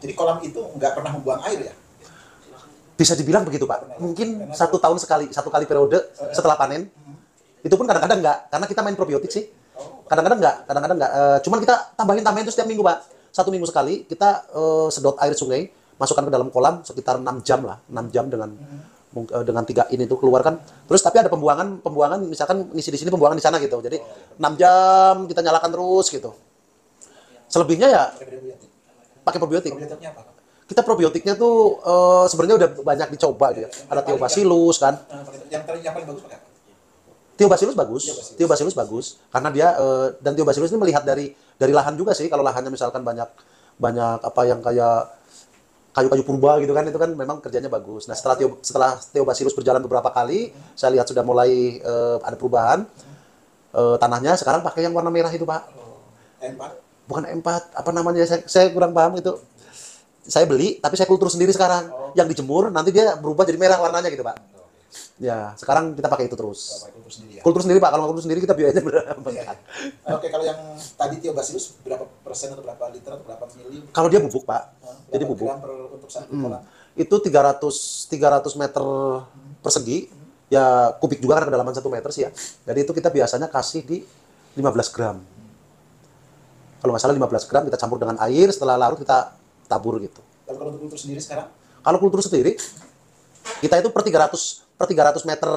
Jadi kolam itu nggak pernah membuang air ya? Bisa dibilang begitu Pak. Mungkin 1 tahun sekali, 1 kali periode setelah panen. Itu pun kadang-kadang enggak, karena kita main probiotik sih. Kadang-kadang enggak, cuman kita tambahin itu setiap minggu Pak. 1 minggu sekali kita sedot air sungai, masukkan ke dalam kolam sekitar 6 jam lah, 6 jam dengan 3 ini tuh keluarkan. Terus tapi ada pembuangan misalkan ngisi di sini, pembuangan di sana gitu. Jadi 6 jam kita nyalakan terus gitu. Selebihnya ya pakai probiotik. Probiotiknya apa? Kita probiotiknya tuh sebenarnya udah banyak dicoba gitu ya. Ada Thiobacillus kan. Yang paling bagus pakai apa? Thiobacillus bagus. Thiobacillus bagus karena dia dan Thiobacillus ini melihat dari lahan juga sih. Kalau lahannya misalkan banyak apa yang kayak kayu-kayu purba gitu kan, itu kan memang kerjanya bagus. Nah, setelah Thiobacillus berjalan beberapa kali, saya lihat sudah mulai ada perubahan. Tanahnya sekarang pakai yang warna merah itu, Pak. M4? Bukan M4, apa namanya? Saya kurang paham itu. Saya beli, tapi saya kultur sendiri sekarang. Yang dijemur, nanti dia berubah jadi merah warnanya gitu, Pak. Ya, sekarang kita pakai itu terus. Kultur sendiri, Pak. Kalau kultur sendiri kita biayanya berapa? Oke, kalau yang tadi Thiobacillus berapa persen atau berapa liter atau berapa mili? Kalau dia bubuk, Pak. Jadi bubuk. Untuk satu kolam? Itu 300 meter persegi. Ya, kubik juga karena kedalaman 1 meter sih ya. Jadi itu kita biasanya kasih di 15 gram. Kalau nggak salah 15 gram kita campur dengan air, setelah larut kita tabur gitu. Lalu kalau untuk kultur sendiri sekarang? Kalau kultur sendiri, kita itu per 300 meter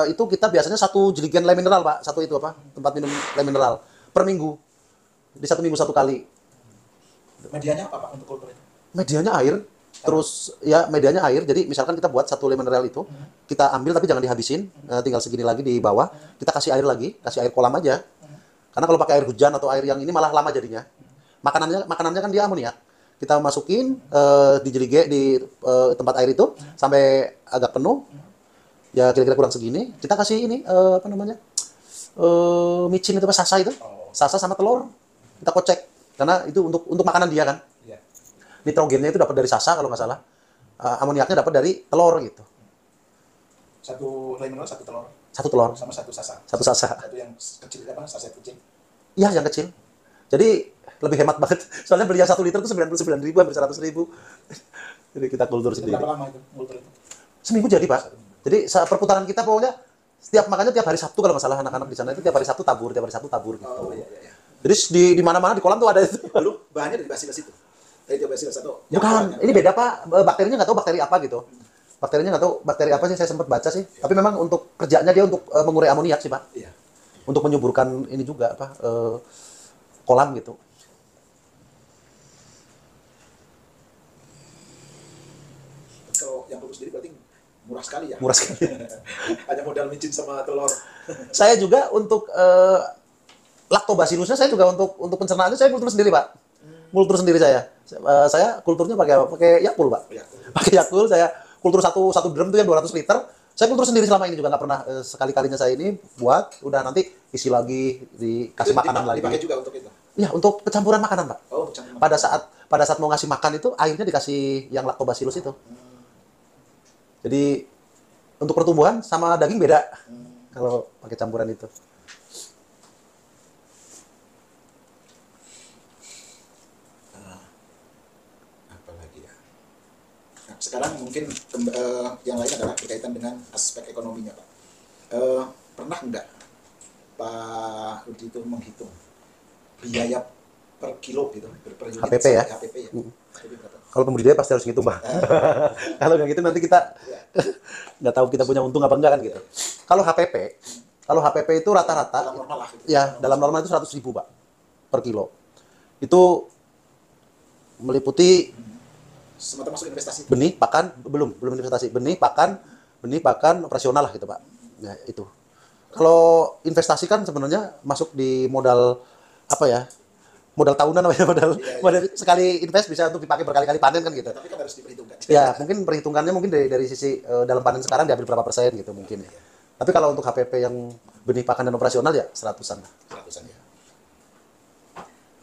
itu kita biasanya 1 jerigen lem mineral, Pak. Satu itu apa? Tempat minum lem mineral. Per minggu. Di 1 minggu 1 kali. Medianya apa, Pak, untuk kultur itu? Medianya air. Terus ya medianya air. Jadi misalkan kita buat 1 lem mineral itu, kita ambil tapi jangan dihabisin. Tinggal segini lagi di bawah. Kita kasih air lagi, kasih air kolam aja. Karena kalau pakai air hujan atau air yang ini malah lama jadinya. Makanannya kan dia amoniak. Kita masukin di jerige di tempat air itu sampai agak penuh. Ya kira-kira kurang segini. Kita kasih ini apa namanya? Micin itu apa, sasa itu. Sasa sama telur. Kita kocek. Karena itu untuk makanan dia kan. Nitrogennya itu dapat dari sasa kalau nggak salah. Amoniaknya dapat dari telur gitu. 1 lem mineral, 1 telur. 1 telur. Sama 1 sasa. 1 sasa. Satu yang kecil apa? Saset kecil. Iya, yang kecil. Jadi lebih hemat banget. Soalnya beli yang 1 liter itu 99.000, hampir 100.000. Jadi kita kultur sendiri. Berapa lama itu kultur itu? Seminggu jadi, Pak. Jadi perputaran kita pokoknya makanya tiap hari Sabtu kalau nggak salah anak-anak di sana itu tiap hari Sabtu tabur gitu. Jadi di mana-mana di kolam tuh ada itu. Lalu bahannya dari bacillus itu? Dari Thiobacillus atau? Bukan, ini beda Pak. Bakterinya nggak tahu bakteri apa gitu. Bakterinya nggak tahu bakteri apa sih, saya sempat baca sih. Tapi memang untuk kerjanya dia untuk mengurai amoniak sih Pak. Iya. Untuk menyuburkan ini juga apa kolam gitu. Kalau yang kultur sendiri berarti murah sekali ya? Murah sekali. Hanya modal micin sama telur. Saya juga untuk Lactobacillusnya saya juga untuk pencernaannya saya kultur sendiri Pak. Kultur sendiri saya. Saya kulturnya pakai apa? Pakai Yakult Pak. Pakai Yakult saya kultur satu drum itu yang 200 liter. Saya kultur sendiri selama ini juga nggak pernah sekali-kalinya saya ini buat udah nanti isi lagi dikasih makanan lagi. Dipakai juga untuk itu? Iya, untuk pencampuran makanan Pak. Oh, pencampuran. Pada saat mau ngasih makan itu airnya dikasih yang Lactobacillus itu. Jadi untuk pertumbuhan sama daging beda kalau pakai campuran itu. Apa lagi ya? Nah, sekarang mungkin yang lain adalah berkaitan dengan aspek ekonominya Pak. Pernah nggak Pak Rudi itu menghitung biaya per kilo gitu, per unit HPP ya? HPP ya? HPP berapa? Kalau pembudidaya pasti harus ngitung, Pak. Kalau nggak gitu nanti kita nggak tahu kita punya untung apa enggak kan gitu. Kalau HPP itu rata-rata Dalam normal lah gitu. ya dalam normal itu 100.000 Pak per kilo. Itu meliputi Semata masuk investasi. benih, pakan, belum investasi. Benih, pakan operasional lah gitu, Pak. Ya, itu. Kalau investasi kan sebenarnya masuk di modal apa ya? Modal tahunan apa ya, modal sekali invest bisa untuk dipakai berkali-kali panen kan gitu. Tapi kan harus diperhitungkan. Ya, mungkin perhitungannya mungkin dari sisi dalam panen sekarang diambil berapa persen gitu mungkin ya. Tapi kalau untuk HPP yang benih pakan dan operasional ya 100-an. 100-an ya.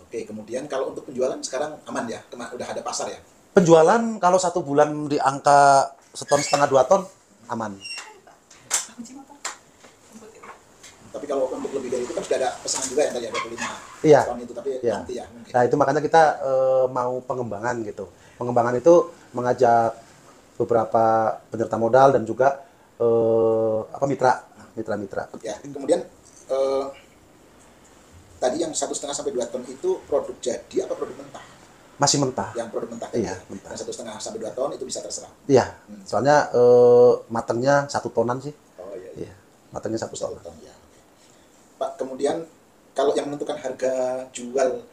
Oke, kemudian kalau untuk penjualan sekarang aman ya? Udah ada pasar ya? Penjualan kalau 1 bulan di angka 1,5 ton, 2 ton aman. Tapi kalau untuk lebih dari itu kan sudah ada pesanan juga yang tadi ada 25 Iya. ton itu, tapi Iya. nanti ya mungkin. Nah, itu makanya kita mau pengembangan gitu. Pengembangan itu mengajak beberapa penyerta modal dan juga mitra-mitra. Ya, kemudian tadi yang 1,5 sampai 2 ton itu produk jadi apa produk mentah? Masih mentah. Yang produk mentah tadi. Iya, mentah. Yang 1,5 sampai 2 ton itu bisa terserah. Iya, soalnya matangnya 1 tonan sih. Oh iya. Iya, matangnya 1 1 tonan. ton ya. Pak, kemudian kalau yang menentukan harga jual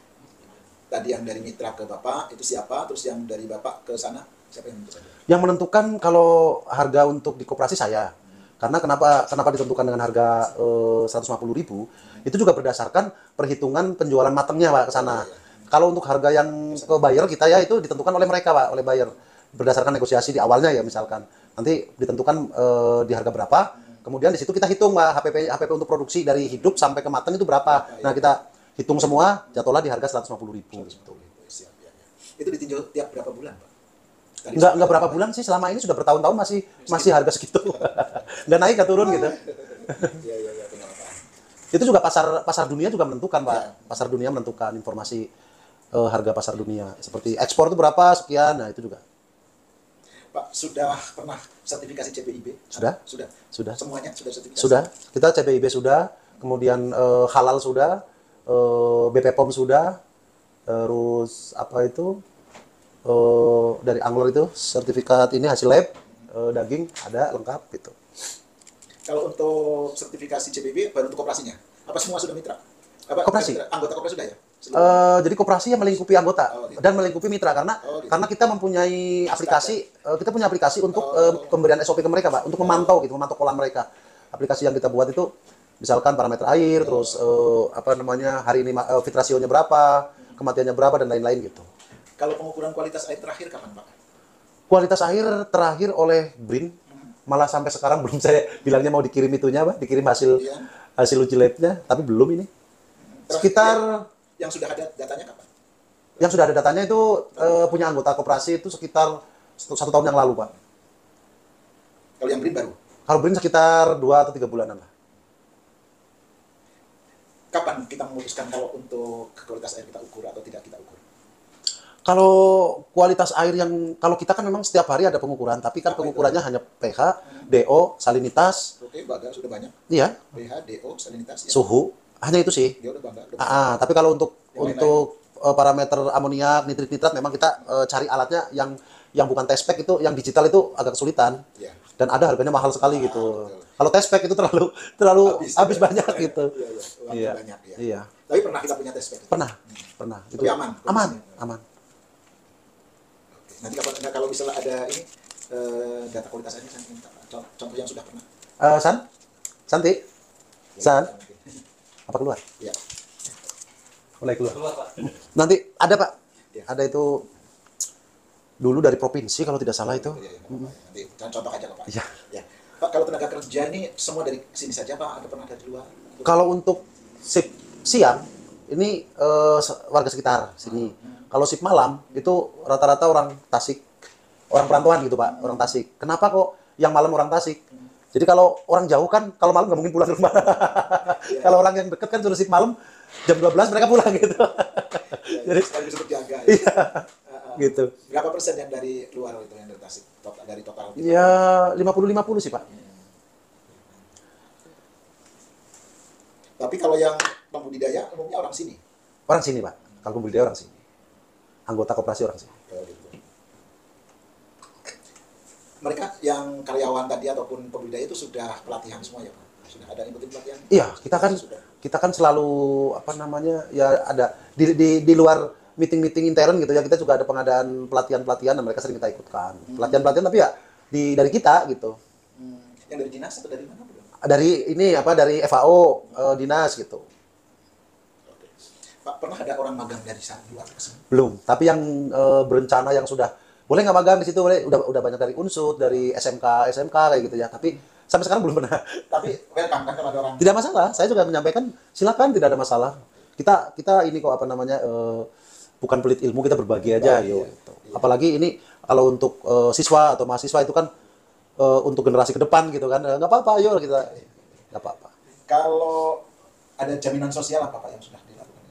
tadi yang dari mitra ke Bapak itu siapa? Terus yang dari Bapak ke sana siapa yang menentukan? Yang menentukan kalau harga untuk di koperasi saya. Karena kenapa ditentukan dengan harga 150.000? Itu juga berdasarkan perhitungan penjualan matangnya, Pak, ke sana. Kalau untuk harga yang ke buyer kita ya itu ditentukan oleh mereka, Pak, oleh buyer. Berdasarkan negosiasi di awalnya ya misalkan. Nanti ditentukan di harga berapa. Kemudian di situ kita hitung, Pak, HPP untuk produksi dari hidup sampai ke matang itu berapa. Nah, kita hitung semua, jatuhlah di harga 150.000 gitu. Siap, ya, ya. Itu ditinjau tiap berapa bulan, Pak? Tadi Enggak berapa bulan sih, selama ini sudah bertahun-tahun masih harga segitu. Enggak naik, enggak turun gitu. Iya, iya, iya, benar, Pak. Itu juga pasar dunia juga menentukan, Pak. Pasar dunia menentukan informasi harga pasar dunia. Seperti ekspor itu berapa, sekian, nah itu juga. Pak, sudah pernah sertifikasi CBIB? Sudah. Sudah. Semuanya sudah sertifikasi? Sudah. Kita CBIB sudah, kemudian halal sudah, BPOM sudah, terus apa itu, dari Anglor itu sertifikat ini hasil lab, daging ada lengkap gitu. Kalau untuk sertifikasi CBIB baru untuk koperasinya? Apa semua sudah mitra? Apa, Koperasi? mitra, anggota koperasi sudah ya? Jadi koperasi yang melingkupi anggota gitu. dan melingkupi mitra karena gitu. karena kita mempunyai aplikasi, kita punya aplikasi untuk pemberian SOP ke mereka, Pak, untuk memantau kolam mereka. Aplikasi yang kita buat itu misalkan parameter air, terus apa namanya hari ini feed ratio-nya berapa, kematiannya berapa dan lain-lain gitu. Kalau pengukuran kualitas air terakhir kapan, Pak? Kualitas air terakhir oleh BRIN, malah sampai sekarang belum, saya bilangnya mau dikirim itunya, Pak, dikirim hasil uji labnya, tapi belum ini. Sekitar yang sudah ada datanya kapan? Yang sudah ada datanya itu punya anggota koperasi itu sekitar 1 tahun yang lalu, Pak. Kalau yang BRIN baru? Kalau BRIN sekitar 2 atau 3 bulanan lah. Kapan kita memutuskan kalau untuk kualitas air kita ukur atau tidak kita ukur? Kalau kualitas air kalau kita kan memang setiap hari ada pengukuran, tapi kan pengukurannya hanya pH, DO, salinitas. Oke, bangga, sudah banyak. Iya. pH, DO, salinitas. Ya. Suhu, hanya itu sih. Dia udah bangga. Tapi kalau untuk parameter amoniak, nitrit memang kita cari alatnya yang bukan test pack itu, yang digital itu agak kesulitan. Ya. Dan ada harganya mahal sekali gitu. Betul. Kalau test pack itu terlalu habis banyak gitu. Iya. Banyak ya. Iya. Tapi pernah kita punya test pack? Pernah. Itu Tapi aman. Aman. Nanti kalau misalnya ada ini data kualitas airnya saya minta contoh yang sudah pernah. Santi. Apa keluar? Ya. Mulai keluar. Pak. Nanti ada, Pak. Ya. Ada itu dulu dari provinsi kalau tidak salah itu. Ya. Nanti contoh aja Pak. Iya. Ya. Pak, kalau tenaga kerja ini semua dari sini saja, Pak? Atau pernah dari luar? Kalau untuk shift siang ini warga sekitar sini. Kalau shift malam itu rata-rata orang Tasik, orang perantauan gitu, Pak, orang Tasik. Kenapa kok yang malam orang Tasik? Jadi kalau orang jauh kan, kalau malam nggak mungkin pulang ke rumah. Kalau orang yang dekat kan suruh shift malam, jam 12 mereka pulang gitu. Jadi sekaligus untuk jaga. Ya. Iya, gitu. Berapa persen yang dari luar itu yang dari Tasik? Dari total? Ya 50-50 sih, Pak. Tapi kalau yang pembudidaya umumnya orang sini? Orang sini, Pak. Kalau pembudidaya orang sini. Anggota koperasi orang sini. Mereka yang karyawan tadi ataupun pembudidaya itu sudah pelatihan semua ya, Pak? Sudah ada ikutin pelatihan? Iya, kita kan selalu apa namanya ya ada di luar meeting intern gitu ya, kita juga ada pengadaan pelatihan dan mereka sering kita ikutkan pelatihan tapi ya dari kita gitu. Yang dari dinas atau dari mana? Dari FAO dinas gitu. Pak, pernah ada orang magang dari luar ke sini? Belum, tapi yang berencana yang sudah boleh nggak magang di situ, boleh, udah banyak dari Unsud, dari SMK kayak gitu ya, tapi sampai sekarang belum pernah. Tapi welcome kan kalau ada orang. Tidak masalah, saya juga menyampaikan silakan, tidak ada masalah. Kita ini kok apa namanya bukan pelit ilmu, kita berbagi aja gitu. Iya. Apalagi ini kalau untuk siswa atau mahasiswa itu kan untuk generasi ke depan gitu kan, nggak apa-apa, ayo kita nggak apa-apa. Kalau ada jaminan sosial apa Pak yang sudah dilakukan?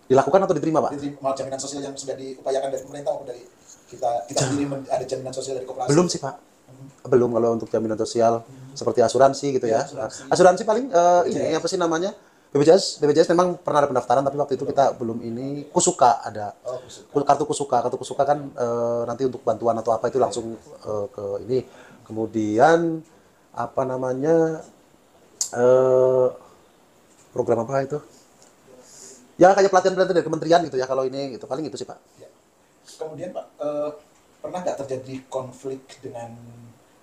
Dilakukan atau diterima, Pak? Diterima jaminan sosial yang sudah diupayakan dari pemerintah maupun dari kita sendiri ada jaminan sosial dari koperasi? Belum sih, Pak. Belum kalau untuk jaminan sosial seperti asuransi gitu ya. Asuransi. Asuransi paling ini BPJS. apa sih namanya? BPJS memang pernah ada pendaftaran tapi waktu itu kita belum ini. Kusuka ada. Oh, Kusuka. Kartu Kusuka kan nanti untuk bantuan atau apa itu langsung ke ini. Kemudian apa namanya? Program apa itu? Ya kayak pelatihan-pelatihan dari kementerian gitu ya kalau ini gitu. Paling itu sih, Pak. Ya. Kemudian Pak, pernah nggak terjadi konflik dengan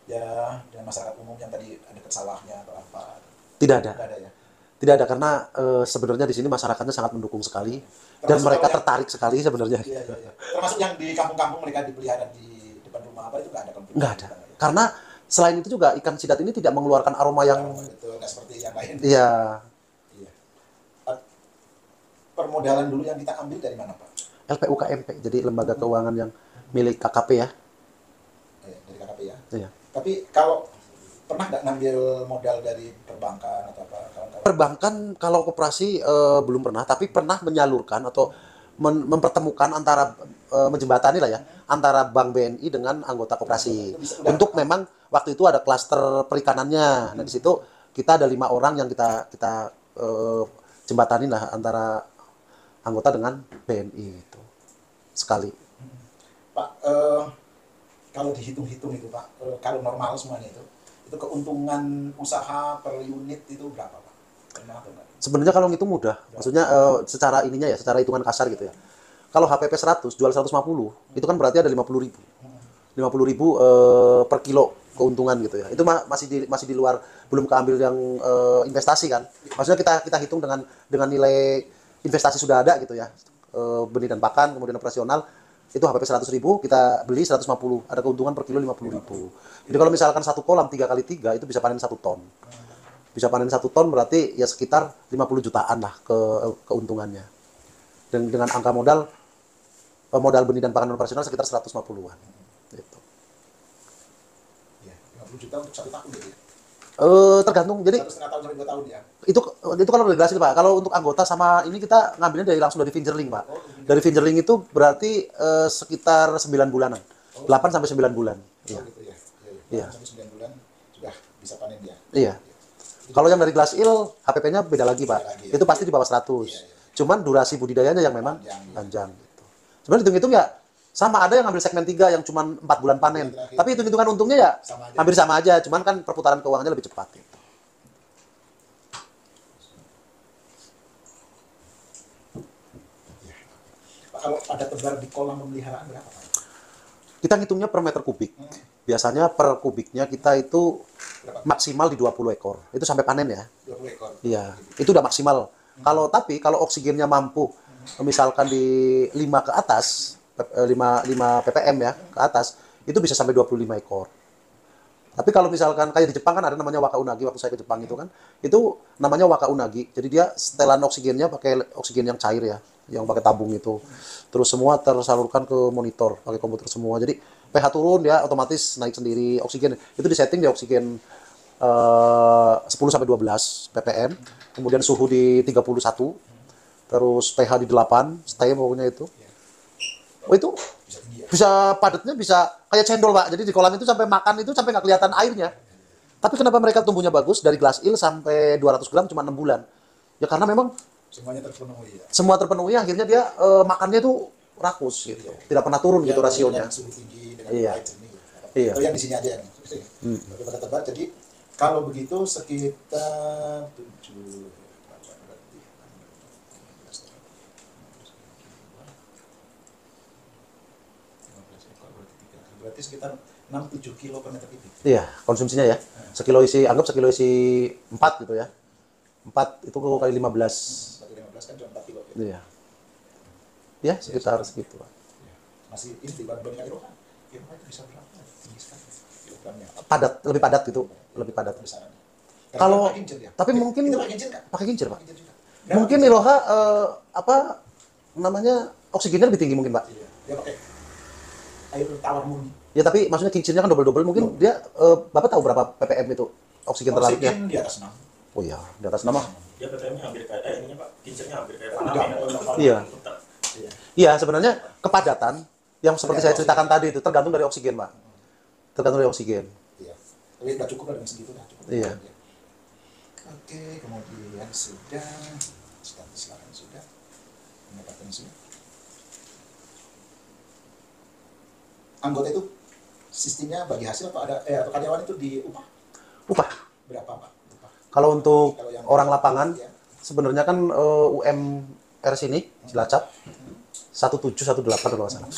dengan masyarakat umum yang tadi ada dekat sawahnya atau apa? Tidak ada. Nggak ada ya? Tidak ada karena sebenarnya di sini masyarakatnya sangat mendukung sekali dan Termasuk mereka kalau tertarik sekali sebenarnya. Iya, iya, iya. Termasuk yang di kampung-kampung mereka dipelihara di depan rumah apa itu nggak ada konflik? Nggak ada. Karena selain itu juga ikan sidat ini tidak mengeluarkan aroma yang Itu nggak seperti yang lain. iya Iya. Permodalan dulu yang kita ambil dari mana Pak? LPUKMP, jadi lembaga keuangan yang milik KKP ya. Dari KKP ya. Iya. Tapi kalau pernah nggak ngambil modal dari perbankan atau apa kawan-kawan? Perbankan kalau koperasi belum pernah, tapi pernah menyalurkan atau mempertemukan antara menjembatani lah ya antara Bank BNI dengan anggota koperasi. Untuk memang waktu itu ada klaster perikanannya. Nah di situ kita ada 5 orang yang kita jembatanin lah antara anggota dengan BNI itu sekali. Pak, kalau dihitung-hitung itu Pak, kalau normal semuanya itu keuntungan usaha per unit itu berapa Pak? Pernah atau enggak? Sebenarnya kalau ngitung mudah, maksudnya secara ininya ya, secara hitungan kasar gitu ya. Kalau HPP 100 jual 150, itu kan berarti ada 50.000. 50.000 per kilo keuntungan gitu ya. Itu masih di luar, belum keambil yang investasi kan. Maksudnya kita hitung dengan nilai investasi sudah ada gitu ya. Benih dan pakan, kemudian operasional, itu HPP 100.000, kita beli 150, ada keuntungan per kilo 50.000. Jadi kalau misalkan satu kolam 3 kali 3 itu bisa panen 1 ton. Bisa panen 1 ton berarti ya sekitar 50 jutaan lah keuntungannya. Dan dengan angka modal benih dan pakan operasional sekitar 150-an. Gitu. Ya, 50 juta untuk 1 tahun gitu ya. Tergantung. Jadi 1,5 tahun sampai 2 tahun ya. itu kalau dari hasil Pak. Kalau untuk anggota sama ini kita ngambilnya langsung dari fingerling Pak. Dari fingerling itu berarti sekitar 9 bulanan. 8 sampai 9 bulan. Iya. Iya. Gitu ya. Iya. Sampai 9 bulan sudah bisa panen dia. Iya. Kalau yang dari glass eel HPP-nya beda lagi Pak. Beda lagi, ya. Itu pasti di bawah 100. Cuman durasi budidayanya yang memang panjang gitu. Sebenarnya hitung-hitung ya sama, ada yang ngambil segmen 3 yang cuma 4 bulan panen. Tapi hitung-hitungan untungnya ya hampir sama aja, cuman kan perputaran keuangannya lebih cepat gitu. Pak, kalau ada tebar di kolam pemeliharaan berapa Pak? Kita ngitungnya per meter kubik. Biasanya per kubiknya kita itu maksimal di 20 ekor. Itu sampai panen ya. 20 ekor. Iya, itu udah maksimal. Kalau oksigennya mampu misalkan di 5 ke atas, 5 ppm ya ke atas, itu bisa sampai 25 ekor. Tapi kalau misalkan kayak di Jepang kan ada namanya waka unagi, waktu saya ke Jepang itu kan, itu namanya waka unagi. Jadi dia setelan oksigennya pakai oksigen yang cair ya, yang pakai tabung itu. Terus semua tersalurkan ke monitor pakai komputer semua. Jadi pH turun ya otomatis naik sendiri. Oksigen itu disetting di oksigen 10 sampai 12 ppm, kemudian suhu di 31, terus pH di 8, stay pokoknya itu. Oh itu bisa padatnya bisa kayak cendol Pak. Jadi di kolam itu sampai makan itu sampai nggak kelihatan airnya. Tapi kenapa mereka tumbuhnya bagus dari glass eel sampai 200 gram cuma 6 bulan? Ya karena memang semuanya terpenuhi ya. Semua terpenuhi, akhirnya dia makannya tuh rakus gitu. Tidak pernah turun gitu rasionya. Dengan suhu tinggi, dengan Iya. air jernih. Iya. Itu yang di sini aja yang daripada tebar. Jadi kalau begitu sekitar 7 berarti sekitar 6-7 kilo per meter kubik. Iya, konsumsinya ya. Sekilo isi 4 gitu ya. 4 itu kali 15. Kali 15 kan cuma 4 kilo. Iya. Ya, sekitar segitu. Masih ini dibandingkan Eropa. Eropa itu bisa berapa? Tinggi sekali kilogramnya. Padat, lebih padat itu, lebih padat. Besarannya. Kalau pakai kincir ya? tapi mungkin itu pakai kincir nggak? pakai kincir, Pak. Kincir juga. Mungkin Iroha apa namanya oksigennya lebih tinggi mungkin, Pak. Iya. Dia pakai air tawar murni. Ya tapi maksudnya kincirnya kan double-double mungkin dia Bapak tahu berapa ppm itu oksigen terlarutnya? Oksigen di atas 6. Oh iya, di atas nama. Dia PPM-nya hampir kayak ininya Pak, kincirnya hampir kayak Udah, Paname kan. Iya. Iya. Iya, sebenarnya kepadatan yang seperti saya ceritakan tadi itu tergantung dari oksigen, Pak. Tergantung dari oksigen. Iya. Tapi udah cukup lah dengan segitu dah cukup. Iya. Oke, kemudian sudah status lahan sudah, pendapatan sudah. Anggota itu sistemnya bagi hasil atau ada atau karyawan itu diupah Upah. berapa Pak? Upah. Kalau untuk Kalau yang orang lapangan, ya. sebenarnya kan UMR sini Cilacap 17 18 kalau nggak salah.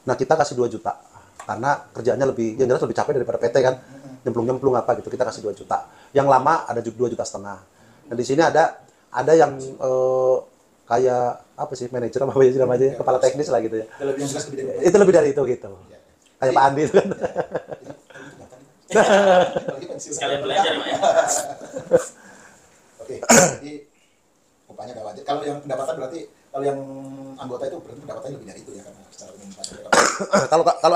Nah, kita kasih 2 juta karena kerjaannya lebih yang jelas lebih capek daripada PT kan. Nyemplung-nyemplung apa gitu, kita kasih 2 juta. Yang lama ada 2,5 juta. Nah, di sini ada yang kayak apa sih, manajer apa sih namanya, kepala teknis lah gitu ya. Lebih yang jelas lebih dari Itu lebih dari itu gitu. Ya. Kayak Pak Andi itu kan. Sekalian belajar Pak ya. Oke, jadi upahnya ada wajar. Kalau yang pendapatan berarti kalau yang anggota itu berarti pendapatannya lebih dari itu ya karena secara umum Kalau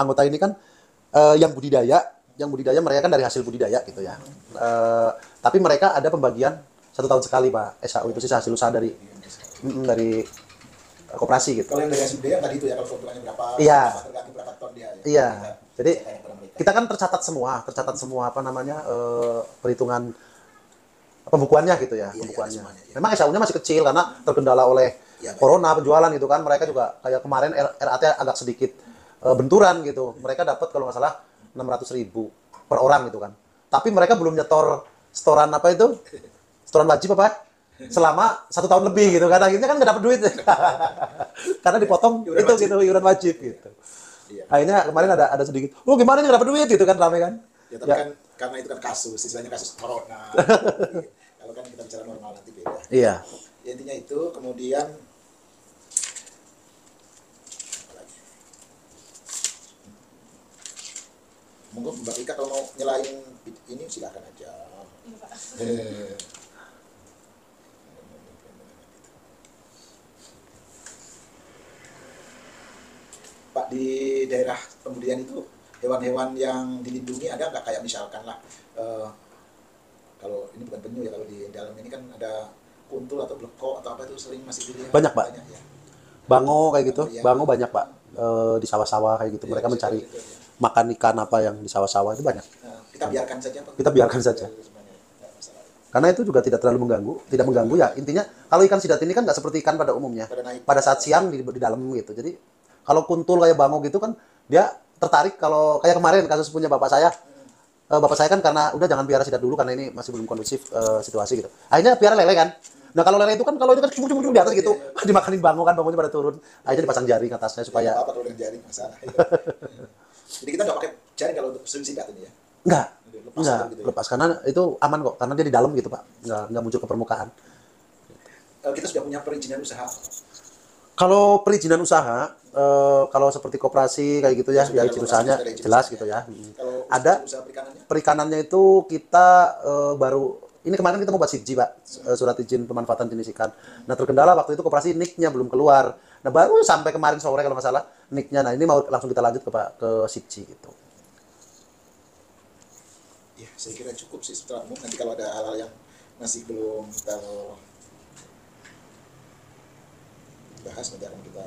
anggota ini kan yang budidaya mereka kan dari hasil budidaya gitu ya. Tapi mereka ada pembagian 1 tahun sekali Pak. SHU itu sih hasil usaha dari koperasi gitu. Kalau yang dari hasil budaya tadi itu ya kalau keuntungannya berapa, Iya. tergantung berapa ton dia. Ya. Iya. Jadi Kita kepada mereka. kita kan tercatat semua apa namanya perhitungan pembukuannya gitu ya, Iya, pembukuannya. semuanya, iya. Memang SHU-nya masih kecil karena terkendala oleh Iya, corona penjualan gitu kan. Mereka juga kayak kemarin RAT agak sedikit benturan gitu. Mereka dapat kalau nggak salah 600.000 per orang gitu kan. Tapi mereka belum nyetor setoran apa itu? Setoran wajib apa? Selama 1 tahun lebih gitu kan. Akhirnya kan nggak dapat duit. Karena dipotong Iuran itu wajib. gitu, iuran wajib gitu. Iya. Akhirnya kemarin ada sedikit, oh gimana nih nggak dapat duit gitu kan, rame kan? Ya, tapi Ya. kan karena itu kan kasus, istilahnya kasus corona. Kalau kan kita bicara normal nanti beda. Iya. Ya, intinya itu, kemudian apa lagi? Monggo Mbak Ika kalau mau nyelain ini silakan aja. Eh, Pak, di daerah pembudidayaan itu hewan-hewan yang dilindungi ada nggak kayak misalkan lah kalau ini bukan penyu ya, kalau di dalam ini kan ada kuntul atau bleko atau apa itu sering masih dilihat Banyak, Pak. ya. Bango kayak gitu, Iya. bango banyak Pak. Di sawah-sawah kayak gitu, Iya, mereka bisa mencari gitu, ya. makan ikan apa yang di sawah-sawah itu banyak. Nah, kita biarkan saja Pak. Kita biarkan saja. Semuanya, nggak masalah. Karena itu juga tidak terlalu mengganggu, tidak mengganggu ya. Intinya kalau ikan sidat ini kan nggak seperti ikan pada umumnya. Pada naik. Pada saat siang di dalam gitu. Jadi kalau kuntul kayak bango gitu kan dia tertarik, kalau kayak kemarin kasus punya bapak saya. Bapak saya kan karena udah jangan piara sidat dulu karena ini masih belum kondusif situasi gitu. Akhirnya piara lele kan. Nah kalau lele itu kan kalau itu kan cuma di atas gitu, dimakanin bango kan, bangonya pada turun. Akhirnya dipasang jaring atasnya supaya apa kalau dengan jaring masalah. Jadi kita nggak pakai jaring kalau untuk sidat ini ya. enggak, Lepas enggak gitu ya. lepas karena itu aman kok, karena dia di dalam gitu Pak, enggak muncul ke permukaan. Kita sudah punya perizinan usaha. Kalau perizinan usaha, kalau seperti koperasi kayak gitu ya, Sudah ya ada izin koperasi, usahanya sudah ada izin jelas usahanya. gitu ya. Kalau Ada usaha perikanannya perikanannya itu kita baru ini kemarin kita mau buat SIPJI Pak, surat izin pemanfaatan jenis ikan. Nah terkendala waktu itu koperasi NIK-nya belum keluar. Nah baru sampai kemarin sore kalau nggak salah NIK-nya. Nah ini mau langsung kita lanjut ke SIPJI gitu. ya saya kira cukup sih secara umum. Nanti kalau ada hal-hal yang masih belum terbahas nanti akan kita